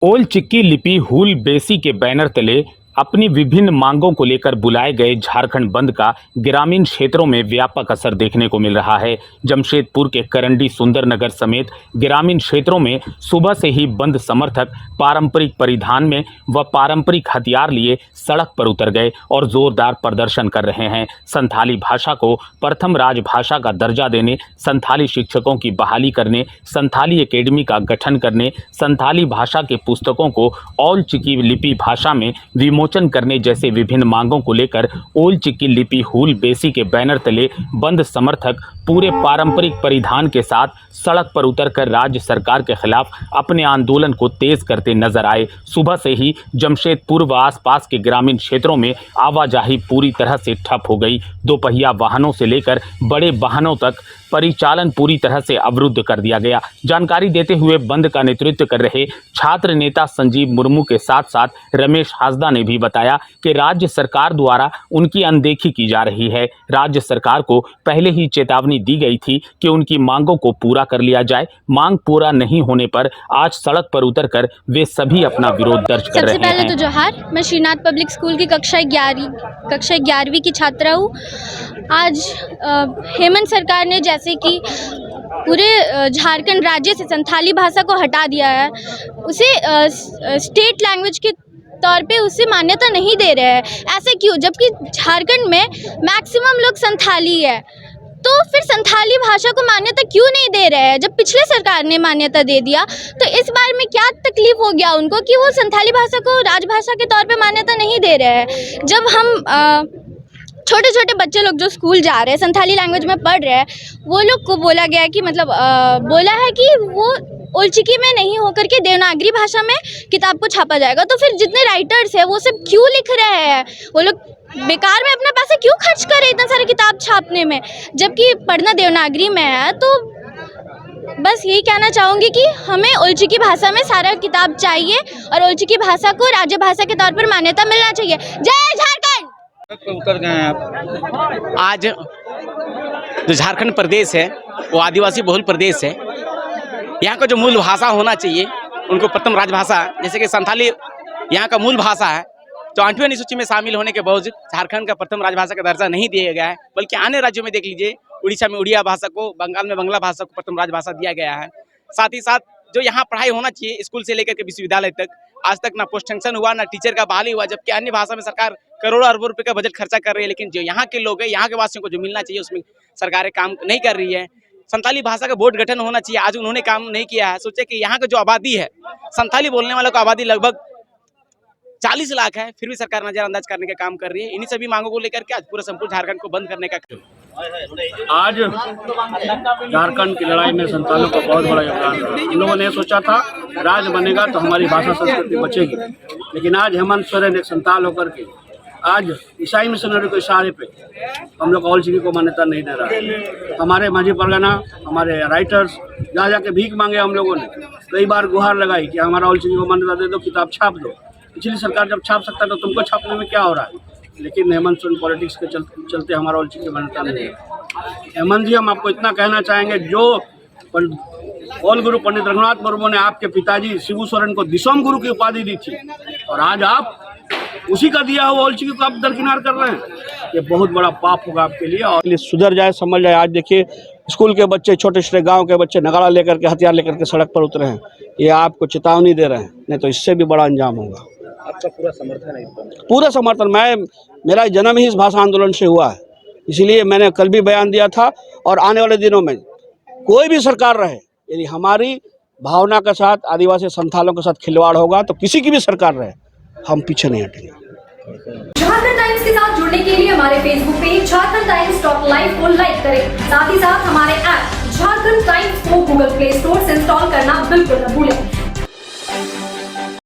ओल चिक्की लिपि हूल बेसी के बैनर तले अपनी विभिन्न मांगों को लेकर बुलाए गए झारखंड बंद का ग्रामीण क्षेत्रों में व्यापक असर देखने को मिल रहा है। जमशेदपुर के करंडी सुंदरनगर समेत ग्रामीण क्षेत्रों में सुबह से ही बंद समर्थक पारंपरिक परिधान में व पारंपरिक हथियार लिए सड़क पर उतर गए और जोरदार प्रदर्शन कर रहे हैं। संथाली भाषा को प्रथम राजभाषा का दर्जा देने, संथाली शिक्षकों की बहाली करने, संथाली एकेडमी का गठन करने, संथाली भाषा के पुस्तकों को ओल चिकी लिपि भाषा में विमोचन करने जैसे विभिन्न मांगों को लेकर ओल चिकी लिपि हूल बेसी के बैनर तले बंद समर्थक पूरे पारंपरिक परिधान के साथ सड़क पर उतरकर राज्य सरकार के खिलाफ अपने आंदोलन को तेज करते नजर आए। सुबह से ही जमशेदपुर व आसपास के ग्रामीण क्षेत्रों में आवाजाही पूरी तरह से ठप हो गई। दोपहिया वाहनों से लेकर बड़े वाहनों तक परिचालन पूरी तरह से अवरुद्ध कर दिया गया। जानकारी देते हुए बंद का नेतृत्व कर रहे छात्र नेता संजीव मुर्मू के साथ साथ रमेश हासदा ने भी बताया कि राज्य सरकार द्वारा उनकी अनदेखी की जा रही है। राज्य सरकार को पहले ही चेतावनी दी गई थी कि उनकी मांगों को पूरा कर लिया जाए। मांग पूरा नहीं होने पर आज सड़क पर उतरकर वे सभी अपना विरोध दर्ज कर रहे हैं। सबसे पहले तो जोहार, मैं श्रीनाथ पब्लिक स्कूल की कक्षा 11वीं की छात्रा हूँ। आज हेमंत सरकार ने जैसे कि पूरे झारखंड राज्य से संथाली भाषा को हटा दिया है, उसे स्टेट लैंग्वेज के तौर पे उसे मान्यता नहीं दे रहे हैं। ऐसे क्यों, जबकि झारखंड में मैक्सिमम लोग संथाली है, तो फिर संथाली भाषा को मान्यता क्यों नहीं दे रहे हैं? जब पिछले सरकार ने मान्यता दे दिया तो इस बार में क्या तकलीफ हो गया उनको कि वो संथाली भाषा को राजभाषा के तौर पे मान्यता नहीं दे रहे हैं। जब हम छोटे छोटे बच्चे लोग जो स्कूल जा रहे हैं, संथाली लैंग्वेज में पढ़ रहे हैं, वो लोग को बोला गया है कि बोला है कि वो ओल चिकी में नहीं होकर के देवनागरी भाषा में किताब को छापा जाएगा। तो फिर जितने राइटर्स हैं वो सब क्यों लिख रहे हैं? वो लोग बेकार में अपना पैसे क्यों खर्च कर रहे हैं इतना सारे किताब छापने में, जबकि पढ़ना देवनागरी में है? तो बस यही कहना चाहूँगी कि हमें ओल चिकी भाषा में सारा किताब चाहिए और ओल चिकी भाषा को राज्य भाषा के तौर पर मान्यता मिलना चाहिए। जय झारखंड। उतर गए हैं आप। आज जो झारखंड प्रदेश है वो आदिवासी बहुल प्रदेश है। यहाँ का जो मूल भाषा होना चाहिए उनको प्रथम राजभाषा, जैसे कि संथाली यहाँ का मूल भाषा है, तो 8वीं अनुसूची में शामिल होने के बावजूद झारखंड का प्रथम राजभाषा का दर्जा नहीं दिया गया है। बल्कि अन्य राज्यों में देख लीजिए, उड़ीसा में उड़िया भाषा को, बंगाल में बांग्ला भाषा को प्रथम राजभाषा दिया गया है। साथ ही साथ जो यहाँ पढ़ाई होना चाहिए स्कूल से लेकर के विश्वविद्यालय तक, आज तक ना पोस्ट सेंक्शन हुआ, ना टीचर का बहाली हुआ, जबकि अन्य भाषा में सरकार करोड़ों अरबों रुपए का बजट खर्चा कर रही है। लेकिन जो यहाँ के लोग हैं, यहाँ के वासियों को जो मिलना चाहिए उसमें सरकारें काम नहीं कर रही है। संथाली भाषा का बोर्ड गठन होना चाहिए, आज उन्होंने काम नहीं किया है। सोचे कि यहाँ का जो आबादी है, संथाली बोलने वालों का आबादी लगभग 40 लाख है, फिर भी सरकार नजरअंदाज करने का काम कर रही है। इन्हीं सभी मांगों को लेकर के आज पूरा संपूर्ण झारखंड को बंद करने का आज झारखंड की लड़ाई में संथालियों का बहुत बड़ा योगदान रहा। हम लोगों ने सोचा था राज बनेगा तो हमारी भाषा संस्कृति बचेगी, लेकिन आज हेमंत सोरेन एक संथाल होकर के आज ईसाई मिशनरी के इशारे पे हम लोग ओल चिकी को मान्यता नहीं दे रहा है। हमारे माझी परगना, हमारे राइटर्स जहाँ जाके भीख मांगे, हम लोगों ने कई बार गुहार लगाई कि हमारा ओल चिकी को मान्यता दे दो, किताब छाप दो। पिछली सरकार जब छाप सकता तो तुमको छापने में क्या हो रहा है? लेकिन हेमंत सोरेन पॉलिटिक्स के चलते हमारा ओल चिकी मान्यता नहीं है। हेमंत जी, हम आपको इतना कहना चाहेंगे, जो ओल गुरु पंडित रघुनाथ मुर्मू ने आपके पिताजी शिबू सोरेन को दिसोम गुरु की उपाधि दी थी और आज आप उसी का दिया हुआ ओल चिकी को आप दरकिनार कर रहे हैं, ये बहुत बड़ा पाप होगा आपके लिए। और सुधर जाए, समझ जाए। आज देखिए स्कूल के बच्चे, छोटे छोटे गांव के बच्चे नगाड़ा लेकर के, हथियार लेकर के सड़क पर उतरे हैं। ये आपको चेतावनी दे रहे हैं, नहीं तो इससे भी बड़ा अंजाम होगा। आपका पूरा समर्थन है? पूरा समर्थन। मेरा जन्म ही इस भाषा आंदोलन से हुआ है, इसीलिए मैंने कल भी बयान दिया था। और आने वाले दिनों में कोई भी सरकार रहे, यदि हमारी भावना के साथ, आदिवासी संथालों के साथ खिलवाड़ होगा तो किसी की भी सरकार रहे, हम पीछे नहीं हटेंगे। झारखंड टाइम्स के साथ जुड़ने के लिए हमारे Facebook page Jharkhand times .live को लाइक करें। साथ ही साथ हमारे ऐप झारखंड टाइम्स को गूगल प्ले स्टोर से इंस्टॉल करना बिल्कुल न भूलें।